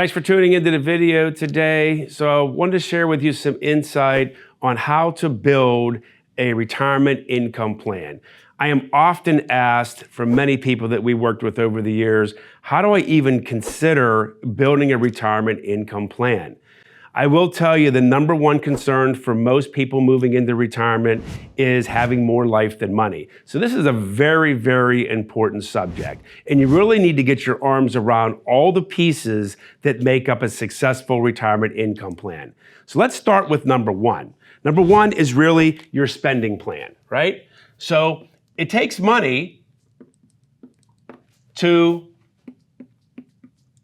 Thanks for tuning into the video today. So I wanted to share with you some insight on how to build a retirement income plan. I am often asked from many people that we worked with over the years, how do I even consider building a retirement income plan? I will tell you the number one concern for most people moving into retirement is having more life than money. So this is a very, very important subject. And you really need to get your arms around all the pieces that make up a successful retirement income plan. So let's start with number one. Number one is really your spending plan, right? So it takes money to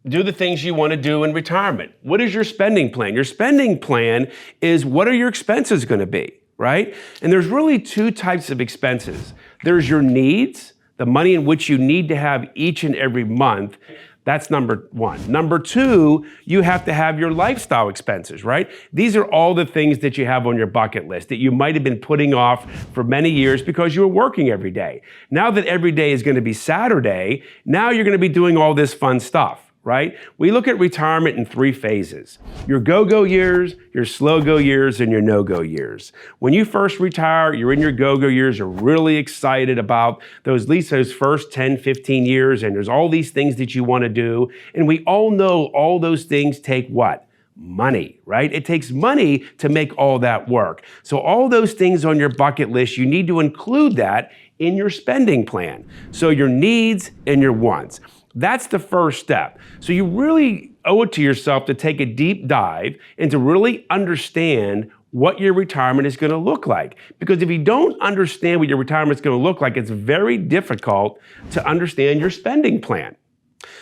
do the things you want to do in retirement. What is your spending plan? Your spending plan is what are your expenses going to be, right? And there's really two types of expenses. There's your needs, the money in which you need to have each and every month. That's number one. Number two, you have to have your lifestyle expenses, right? These are all the things that you have on your bucket list that you might have been putting off for many years because you were working every day. Now that every day is going to be Saturday, now you're going to be doing all this fun stuff. Right? We look at retirement in three phases: your go-go years, your slow-go years, and your no-go years. When you first retire, you're in your go-go years, you're really excited about at least those first 10, 15 years, and there's all these things that you want to do. And we all know all those things take what? Money, right? It takes money to make all that work. So all those things on your bucket list, you need to include that in your spending plan. So your needs and your wants. That's the first step. So you really owe it to yourself to take a deep dive and to really understand what your retirement is going to look like. Because if you don't understand what your retirement is going to look like, it's very difficult to understand your spending plan.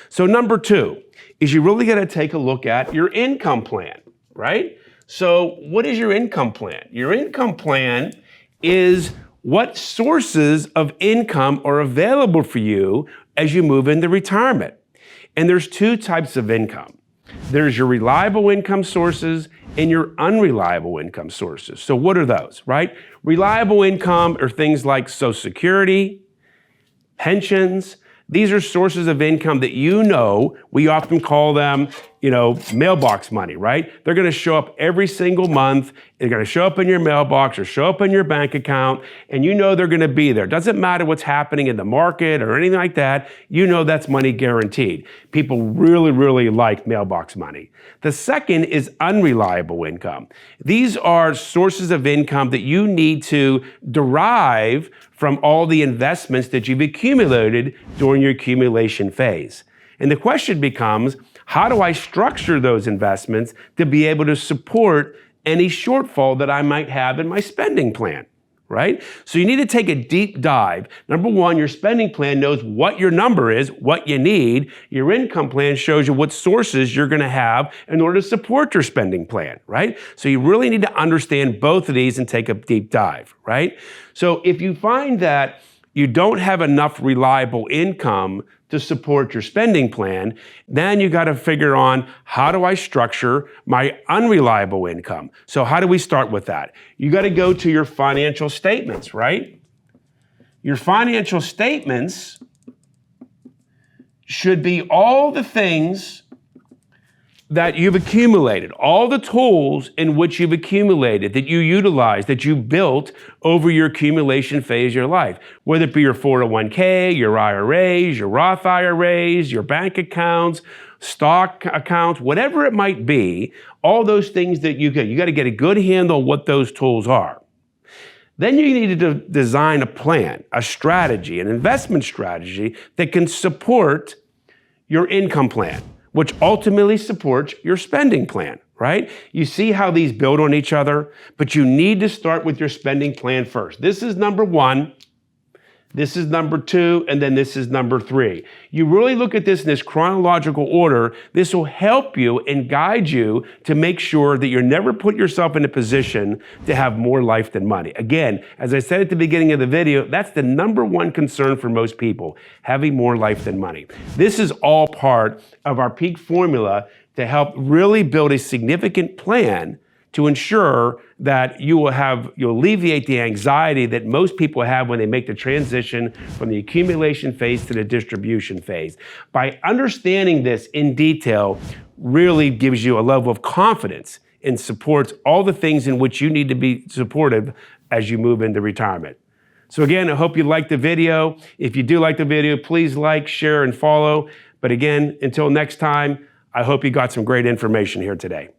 So number two is you really got to take a look at your income plan, right? So what is your income plan? Your income plan is what sources of income are available for you as you move into retirement. And there's two types of income. There's your reliable income sources and your unreliable income sources. So what are those, right? Reliable income are things like Social Security, pensions. These are sources of income that we often call them, mailbox money, right? They're going to show up every single month. They're going to show up in your mailbox or show up in your bank account, and they're going to be there. Doesn't matter what's happening in the market or anything like that. That's money guaranteed. People really, really like mailbox money. The second is unreliable income. These are sources of income that you need to derive from all the investments that you've accumulated during your accumulation phase. And the question becomes, how do I structure those investments to be able to support any shortfall that I might have in my spending plan, right? So you need to take a deep dive. Number one, your spending plan knows what your number is, what you need. Your income plan shows you what sources you're going to have in order to support your spending plan, right? So you really need to understand both of these and take a deep dive, right? So if you find that you don't have enough reliable income to support your spending plan, then you got to figure on, how do I structure my unreliable income? So how do we start with that? You got to go to your financial statements, right? Your financial statements should be all the things that you've accumulated, all the tools in which you've accumulated, that you utilize, that you built over your accumulation phase of your life, whether it be your 401k, your IRAs, your Roth IRAs, your bank accounts, stock accounts, whatever it might be, all those things that you got to get a good handle on what those tools are. Then you need to design a plan, a strategy, an investment strategy that can support your income plan, which ultimately supports your spending plan, right? You see how these build on each other, but you need to start with your spending plan first. This is number one. This is number two, and then this is number three. You really look at this in this chronological order. This will help you and guide you to make sure that you never put yourself in a position to have more life than money. Again, as I said at the beginning of the video, that's the number one concern for most people, having more life than money. This is all part of our peak formula to help really build a significant plan to ensure that you'll alleviate the anxiety that most people have when they make the transition from the accumulation phase to the distribution phase. By understanding this in detail, really gives you a level of confidence and supports all the things in which you need to be supportive as you move into retirement. So again, I hope you liked the video. If you do like the video, please like, share, and follow. But again, until next time, I hope you got some great information here today.